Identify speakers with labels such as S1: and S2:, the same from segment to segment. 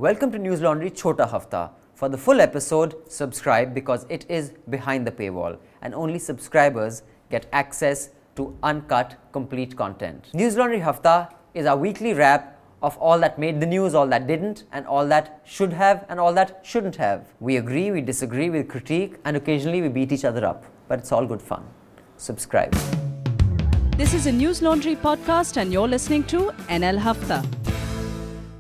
S1: Welcome to News Laundry Chhota Hafta. For the full episode, subscribe because it is behind the paywall and only subscribers get access to uncut, complete content. News Laundry Hafta is our weekly wrap of all that made the news, all that didn't, and all that should have and all that shouldn't have. We agree, we disagree, we critique, and occasionally we beat each other up. But it's all good fun. Subscribe.
S2: This is a News Laundry podcast and you're listening to NL Hafta.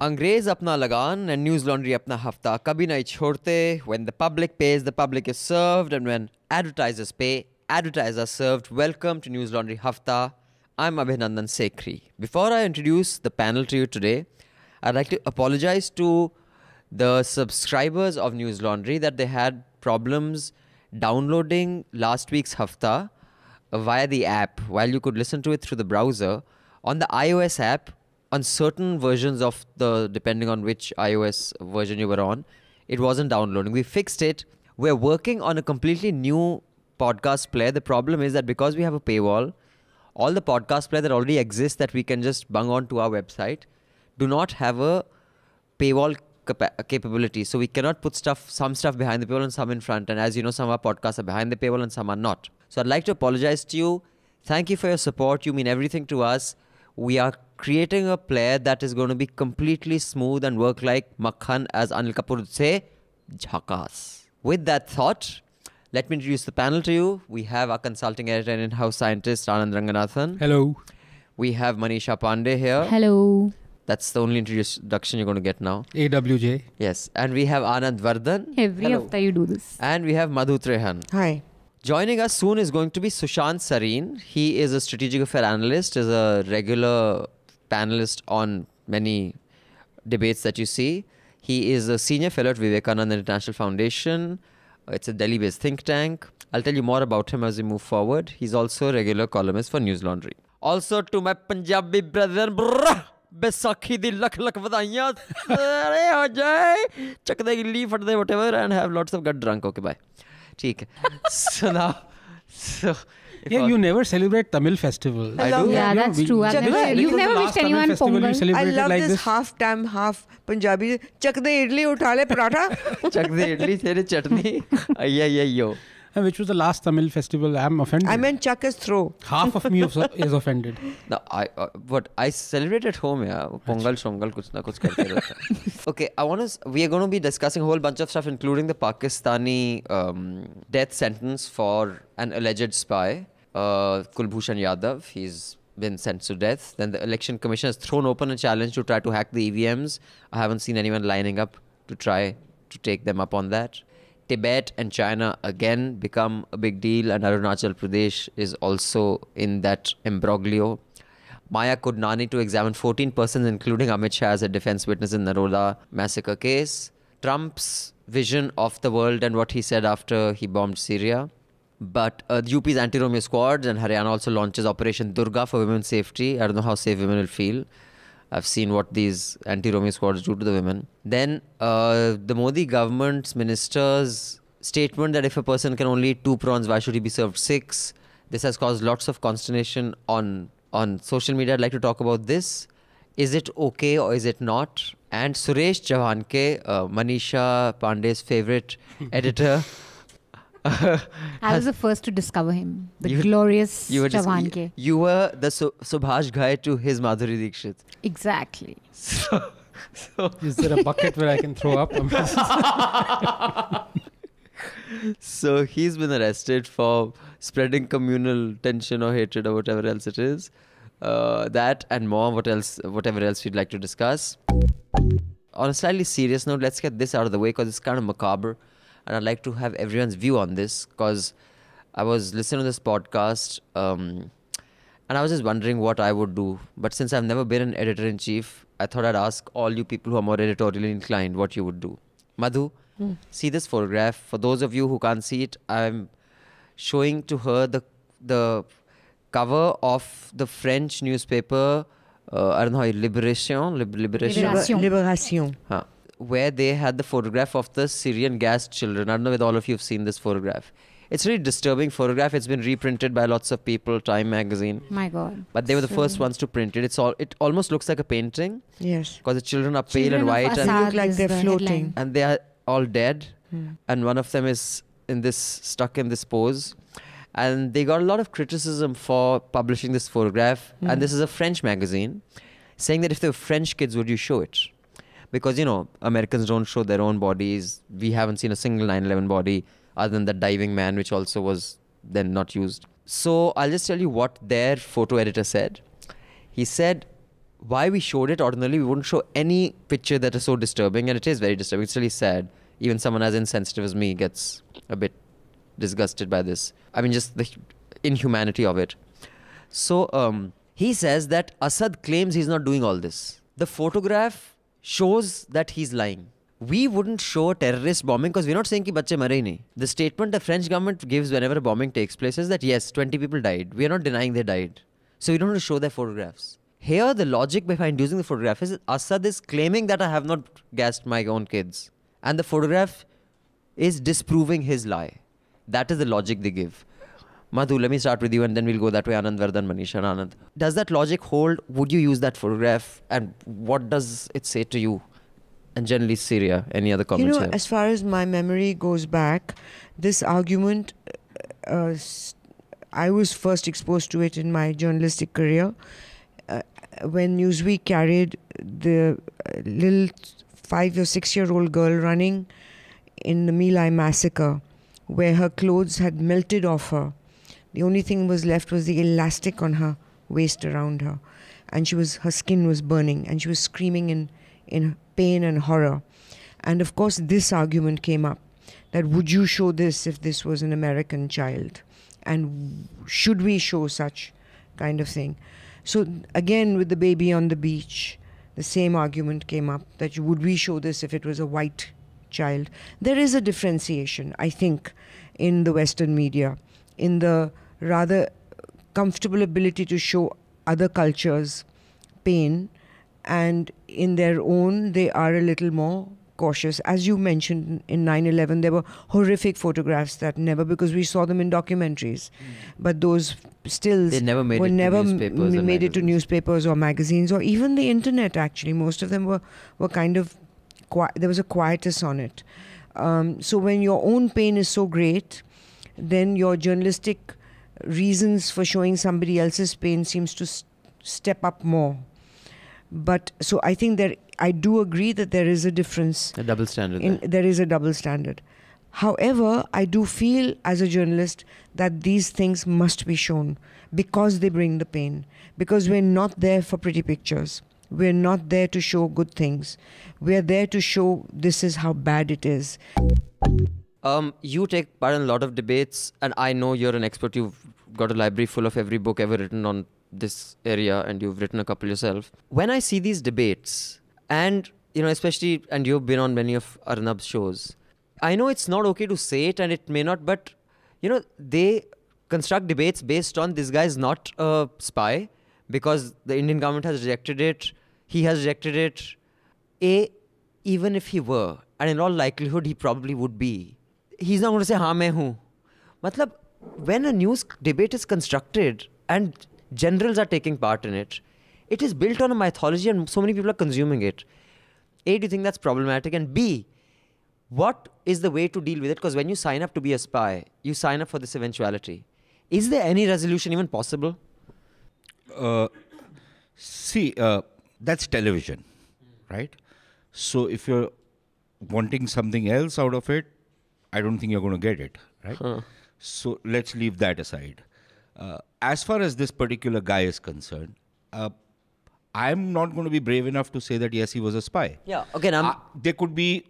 S3: अंग्रेज अपना लगान and News Laundry अपना हफ्ता कभी नहीं छोड़ते. When the public pays, the public is served, and when advertisers pay, advertisers are served. Welcome to News Laundry Hafta. I'm Abhinandan Sekhri. Before I introduce the panel to you today, I'd like to apologize to the subscribers of News Laundry that they had problems downloading last week's Hafta via the app. While you could listen to it through the browser, on the iOS app, on certain versions of depending on which iOS version you were on, it wasn't downloading. We fixed it. We're working on a completely new podcast player. The problem is that because we have a paywall, all the podcast player that already exists that we can just bung onto our website do not have a paywall capability. So we cannot put some stuff behind the paywall and some in front. And as you know, some of our podcasts are behind the paywall and some are not. So I'd like to apologize to you. Thank you for your support. You mean everything to us. We are creating a player that is going to be completely smooth and work like Makhan, as Anil Kapoor would say, jhakas. With that thought, let me introduce the panel to you. We have our consulting editor and in-house scientist, Anand Ranganathan.
S4: Hello.
S3: We have Manisha Pandey here.
S2: Hello.
S3: That's the only introduction you're going to get now.
S4: AWJ.
S3: Yes. And we have Anand Vardhan.
S5: Every hafta you do this.
S3: And we have Madhu Trehan.
S6: Hi.
S3: Joining us soon is going to be Sushant Sareen. He is a strategic affair analyst, is a regular panelist on many debates that you see. He is a senior fellow at Vivekananda International Foundation. It's a Delhi-based think tank. I'll tell you more about him as we move forward. He's also a regular columnist for News Laundry. Also to my Punjabi brother, Besakhi di lakh vadaiyan. Ho jaye. Chak de leave for the whatever and have lots of gut drunk. Okay, bye. ठीक है. So now,
S4: you never celebrate Tamil festival.
S3: I do.
S5: Yeah, that's true. You've never wished anyone Pongal.
S6: I love
S4: like
S6: this half Tam, half Punjabi. Chak de idli utha le paratha.
S3: Chak de idli, tere chutney. Yo.
S4: Which was the last Tamil festival? I'm offended.
S6: I meant chuck is throw.
S4: Half of me is offended.
S3: No, I celebrate at home, yeah. Pongal, shongal, kuch na kuch karte rehta. Okay, we are going to be discussing a whole bunch of stuff, including the Pakistani death sentence for an alleged spy, Kulbhushan Yadav. He's been sentenced to death. Then the Election Commission has thrown open a challenge to try to hack the EVMs. I haven't seen anyone lining up to try to take them up on that. Tibet and China again become a big deal, and Arunachal Pradesh is also in that imbroglio. Maya Kudnani to examine 14 persons, including Amit Shah, as a defense witness in Naroda massacre case. Trump's vision of the world and what he said after he bombed Syria. But UP's Anti-Romeo squads and Haryana also launches Operation Durga for women's safety. I don't know how safe women will feel. I've seen what these anti-Romeo squads do to the women. Then the Modi government's minister's statement that if a person can only eat 2 prawns, why should he be served 6? This has caused lots of consternation on social media. I'd like to talk about this. Is it okay or is it not? And Suresh Chavhanke, Manisha Pandey's favorite editor.
S5: I was the first to discover him. The glorious Chavhanke.
S3: You were the Subhash guy to his Madhuri Dixit.
S5: Exactly.
S3: So,
S4: is there a bucket where I can throw up?
S3: So he's been arrested for spreading communal tension or hatred or whatever else it is. That and more, whatever else we'd like to discuss. On a slightly serious note, let's get this out of the way because it's kind of macabre. And I'd like to have everyone's view on this because I was listening to this podcast and I was just wondering what I would do. But since I've never been an editor-in-chief, I thought I'd ask all you people who are more editorially inclined what you would do. Madhu, see this photograph. For those of you who can't see it, I'm showing to her the cover of the French newspaper, I don't know, Libération. Where they had the photograph of the Syrian gassed children. I don't know whether all of you have seen this photograph. It's a really disturbing photograph. It's been reprinted by lots of people, Time magazine.
S5: My God.
S3: But they were the first ones to print it. It almost looks like a painting.
S6: Yes.
S3: Because the children are pale and white.
S6: They look like they're floating.
S3: And they are all dead. And one of them is stuck in this pose. And they got a lot of criticism for publishing this photograph. And this is a French magazine saying that if they were French kids, would you show it? Because, Americans don't show their own bodies. We haven't seen a single 9/11 body other than the diving man, which also was then not used. So I'll just tell you what their photo editor said. He said, why we showed it ordinarily, we wouldn't show any picture that is so disturbing. And it is very disturbing. It's really sad. Even someone as insensitive as me gets a bit disgusted by this. I mean, just the inhumanity of it. So he says that Assad claims he's not doing all this. The photograph shows that he's lying. We wouldn't show terrorist bombing because we're not saying ki bacche mare hi nahi. The statement the French government gives whenever a bombing takes place is that yes, 20 people died. We are not denying they died. So we don't want to show their photographs. Here the logic behind using the photograph is Assad is claiming that I have not gassed my own kids. And the photograph is disproving his lie. That is the logic they give. Madhu, let me start with you and then we'll go that way. Anand, Vardhan, Manish and Anand. Does that logic hold? Would you use that photograph? And what does it say to you? And generally Syria, any other comments here?
S6: As far as my memory goes back, this argument, I was first exposed to it in my journalistic career when Newsweek carried the little 5 or 6 year old girl running in the My Lai massacre, where her clothes had melted off her. The only thing was left was the elastic on her waist around her. And her skin was burning and she was screaming in pain and horror. And of course this argument came up, that would you show this if this was an American child? And should we show such kind of thing? So again, with the baby on the beach, the same argument came up, that would we show this if it was a white child? There is a differentiation, I think, in the Western media, in the rather comfortable ability to show other cultures' pain, and in their own they are a little more cautious. As you mentioned, in 9/11 there were horrific photographs that never, because we saw them in documentaries, but those stills
S3: never made it to
S6: newspapers or magazines or even the internet. Actually, most of them were kind of there was a quietus on it. So when your own pain is so great, then your journalistic reasons for showing somebody else's pain seems to step up more. But so I think that I do agree that there is a difference.
S3: A double standard.
S6: There is a double standard. However, I do feel as a journalist that these things must be shown because they bring the pain. Because we're not there for pretty pictures. We're not there to show good things. We're there to show this is how bad it is.
S3: You take part in a lot of debates, and I know you're an expert. You've got a library full of every book ever written on this area, and you've written a couple yourself. When I see these debates, and especially, and you've been on many of Arnab's shows, I know it's not okay to say it, and it may not, but they construct debates based on this guy is not a spy because the Indian government has rejected it. He has rejected it. Even if he were, and in all likelihood he probably would be, he's not going to say haan main hu. Matlab, when a news debate is constructed and generals are taking part in it, it is built on a mythology and so many people are consuming it. A, do you think that's problematic? And B, what is the way to deal with it? Because when you sign up to be a spy, you sign up for this eventuality. Is there any resolution even possible?
S7: That's television, right? So if you're wanting something else out of it, I don't think you're going to get it, right? So let's leave that aside. As far as this particular guy is concerned, I'm not going to be brave enough to say that, yes, he was a spy.
S3: Yeah, okay.
S7: There could be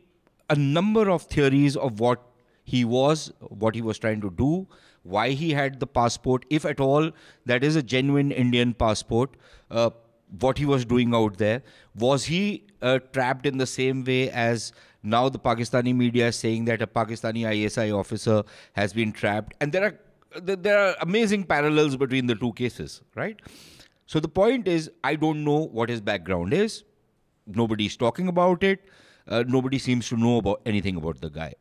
S7: a number of theories of what he was trying to do, why he had the passport, if at all that is a genuine Indian passport, what he was doing out there. Was he trapped in the same way as now the Pakistani media is saying that a Pakistani ISI officer has been trapped? And there are amazing parallels between the two cases, right? So the point is, I don't know what his background is. Nobody's talking about it. nobody seems to know anything about the guy.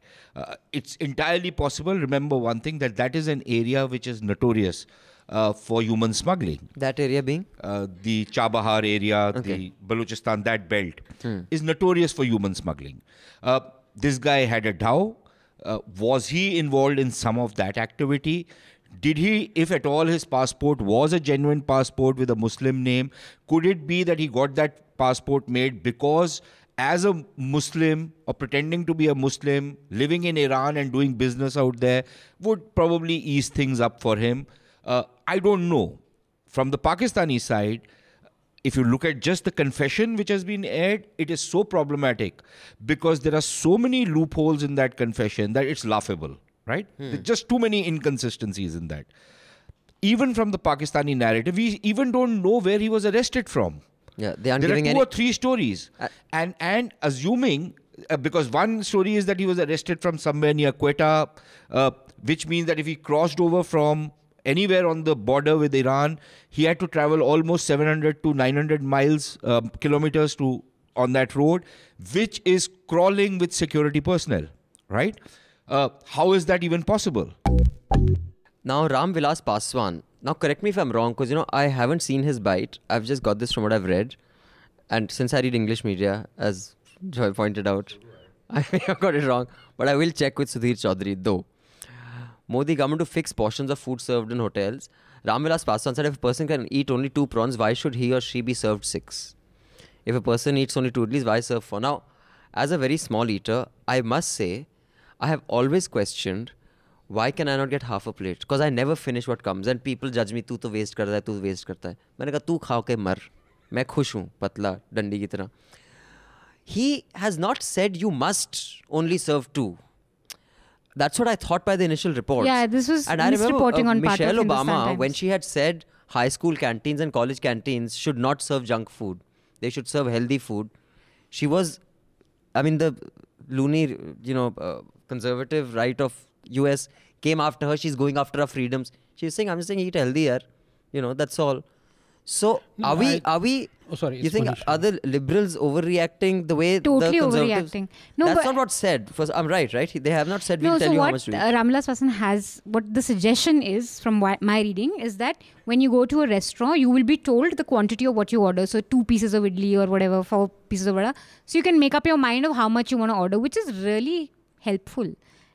S7: It's entirely possible. Remember one thing, that is an area which is notorious for human smuggling.
S3: That area being?
S7: The Chabahar area, the Balochistan, that belt is notorious for human smuggling. This guy had a dhow. Was he involved in some of that activity? Did he, if at all, his passport was a genuine passport with a Muslim name? Could it be that he got that passport made because as a Muslim or pretending to be a Muslim, living in Iran and doing business out there would probably ease things up for him? I don't know. From the Pakistani side, if you look at just the confession which has been aired, it is so problematic because there are so many loopholes in that confession that it's laughable, right? There's just too many inconsistencies in that. Even from the Pakistani narrative, we even don't know where he was arrested from.
S3: Yeah, they aren't
S7: there
S3: giving
S7: are 2 or 3 stories. And assuming, because one story is that he was arrested from somewhere near Quetta, which means that if he crossed over from anywhere on the border with Iran, he had to travel almost 700 to 900 kilometers on that road, which is crawling with security personnel, right? How is that even possible?
S3: Now, Ram Vilas Paswan. Now, correct me if I'm wrong, because, I haven't seen his bite. I've just got this from what I've read. And since I read English media, as Joy pointed out, I may have got it wrong. But I will check with Sudhir Chaudhary, though. Modi government to fix portions of food served in hotels. Ram Vilas Paswan said if a person can eat only 2 prawns, why should he or she be served 6? If a person eats only 2 idlis, why serve 4? Now, as a very small eater, I must say, I have always questioned, why can I not get half a plate? Because I never finish what comes. And people judge me, tu to waste karta hai, tu waste karta hai. मैंने कहा, तू खा के मर. मैं खुश हूँ, पतला, डंडी की तरह. He has not said you must only serve 2. That's what I thought by the initial reports.
S5: Yeah, this was
S3: and I remember
S5: misreporting on part of
S3: Michelle
S5: Hindustan
S3: Obama,
S5: Times.
S3: when she had said high school canteens and college canteens should not serve junk food. They should serve healthy food. She was, the loony, conservative right of US came after her. She's going after her freedoms. She's saying, I'm just saying eat healthier. That's all. So are we?
S4: Oh, sorry.
S3: You think are the liberals overreacting the way
S5: totally
S3: the conservatives?
S5: Overreacting. No,
S3: that's
S5: but
S3: not what's said. First, I'm right? They have not said we'll tell you how much to eat.
S5: Ram Vilas Paswan has, what the suggestion is from my reading is that when you go to a restaurant, you will be told the quantity of what you order. So 2 pieces of idli or whatever, 4 pieces of vada. So you can make up your mind of how much you want to order, which is really helpful.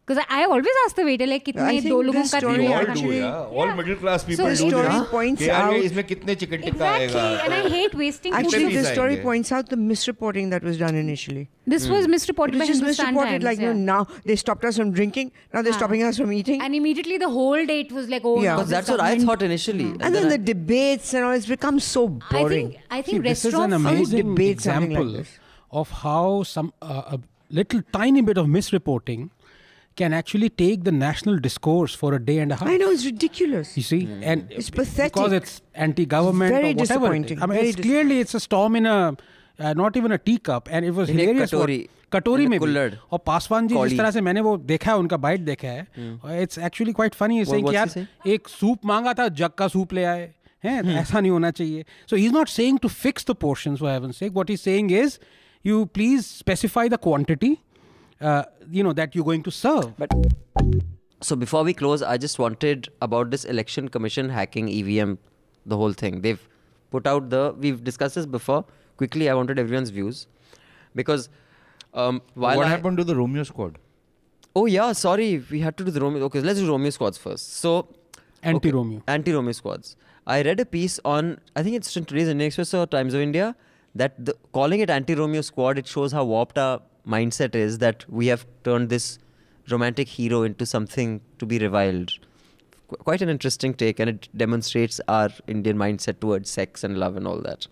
S5: Because I always ask the waiter, like, kitne do logon ka
S7: We all
S5: diya?
S7: do, yeah. All middle class people
S6: the
S7: do
S6: story
S7: this.
S6: points
S7: कि यार
S6: out-
S7: ये इसमें कितने chicken tikka
S5: Exactly,
S7: आएगा?
S5: and I hate wasting food.
S6: Actually,
S7: Chicken
S6: the story
S7: aayenge.
S6: points out the misreporting that was done initially.
S5: This was misreported
S6: It
S5: by
S6: was just
S5: Hindustan
S6: misreported,
S5: Times.
S6: like,
S5: yeah.
S6: now they stopped us from drinking, now they're stopping us from eating.
S5: And immediately the whole day it was like, oh,
S6: Yeah.
S5: no,
S3: Because
S5: this
S3: that's what I
S5: government-
S3: thought initially.
S6: And then the debates and all, it's become so boring.
S5: I think
S4: This is
S5: restaurant
S4: an
S5: food
S4: amazing
S6: debate something like
S4: example
S6: this.
S4: of how a little tiny bit of misreporting can actually take the national discourse for a day and a half.
S6: I know, it's ridiculous.
S4: You see, and
S6: It's pathetic.
S4: because it's anti-government
S6: It's very
S4: or whatever.
S6: disappointing.
S4: It's clearly it's a storm in a not even a teacup, and it was
S3: In a
S4: hilarious.
S3: katori.
S4: कटोरी
S3: In a
S4: में भी
S3: कुल्हड़.
S4: और पासवान जी जिस
S3: कौड़ी.
S4: तरह से मैंने वो देखा है उनका बाइट देखा है it's actually quite funny
S3: What's
S4: कि
S3: he
S4: यार
S3: saying?
S4: एक सूप मांगा था जग का सूप ले आए हैं ऐसा नहीं होना चाहिए so he's not saying to fix the portions for heaven's sake what he's saying is you please specify the quantity that you're going to serve.
S3: So before we close, I just wanted about this election commission hacking EVM, the whole thing. They've put out we've discussed this before. Quickly, I wanted everyone's views. Because while
S7: What happened to the Romeo squad?
S3: Oh yeah, sorry, we had to do the Romeo. Okay, let's do Romeo squads first. So
S4: Anti-Romeo.
S3: Anti-Romeo squads. I read a piece on, I think it's in today's Indian Express or Times of India, that calling it Anti-Romeo squad, it shows how warped our mindset is, that we have turned this romantic hero into something to be reviled. Quite an interesting take, and it demonstrates our Indian mindset towards sex and love and all that.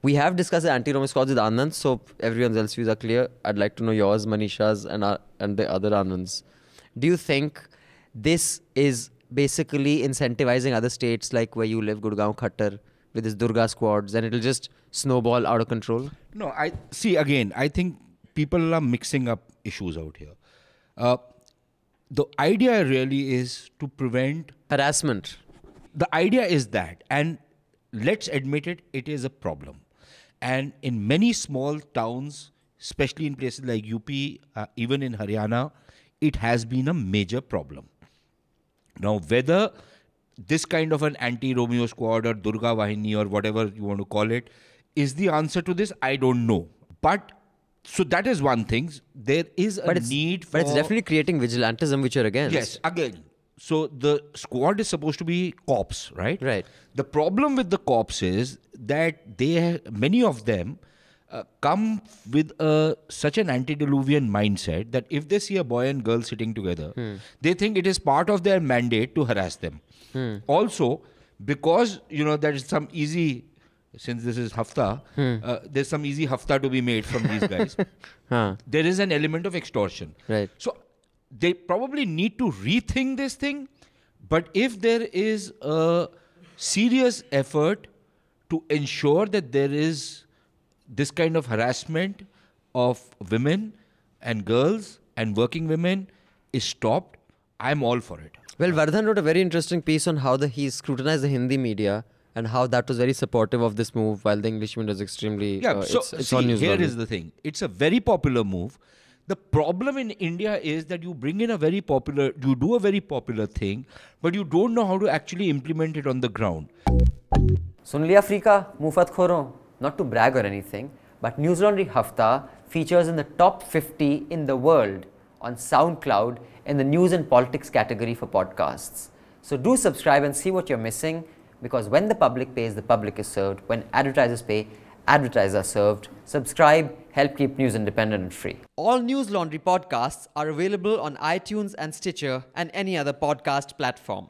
S3: We have discussed the Anti-Romeo squads with Anand, so everyone's else views are clear. I'd like to know yours, Manisha's, and the other Anand's. Do you think this is basically incentivizing other states like where you live, Gurgaon, Khattar, with this Durga squads, and it'll just snowball out of control?
S7: No, I think people are mixing up issues out here. The idea really is to prevent
S3: Harassment.
S7: The idea is that, and let's admit it, it is a problem. And in many small towns, especially in places like UP, even in Haryana, it has been a major problem. Now, whether this kind of an anti-Romeo squad or Durga Vahini or whatever you want to call it is the answer to this, I don't know. But so that is one thing. There is a need for...
S3: But it's definitely creating vigilantism, which you're against.
S7: Yes, again. So the squad is supposed to be cops, right?
S3: Right.
S7: The problem with the cops is that many of them come with such an antediluvian mindset that if they see a boy and girl sitting together, they think it is part of their mandate to harass them. Also, because, there is some easy, since this is Hafta, there's some easy Hafta to be made from these guys. There is an element of extortion.
S3: Right.
S7: So they probably need to rethink this thing. But if there is a serious effort to ensure that there is this kind of harassment of women and girls and working women is stopped, I'm all for it.
S3: Well, Vardhan wrote a very interesting piece on how he scrutinized the Hindi media and how that was very supportive of this move, while the English media is extremely... it's on News
S7: here
S3: Laundry.
S7: is the thing. It's a very popular move. The problem in India is that you do a very popular thing, but you don't know how to actually implement it on the ground.
S1: Sun liya Afrika, mufat khoron. Not to brag or anything, but News Laundry Hafta features in the top 50 in the world on SoundCloud in the news and politics category for podcasts. So do subscribe and see what you're missing, because when the public pays, the public is served. When advertisers pay, advertisers are served. Subscribe, help keep news independent and free.
S3: All News Laundry podcasts are available on iTunes and Stitcher and any other podcast platform.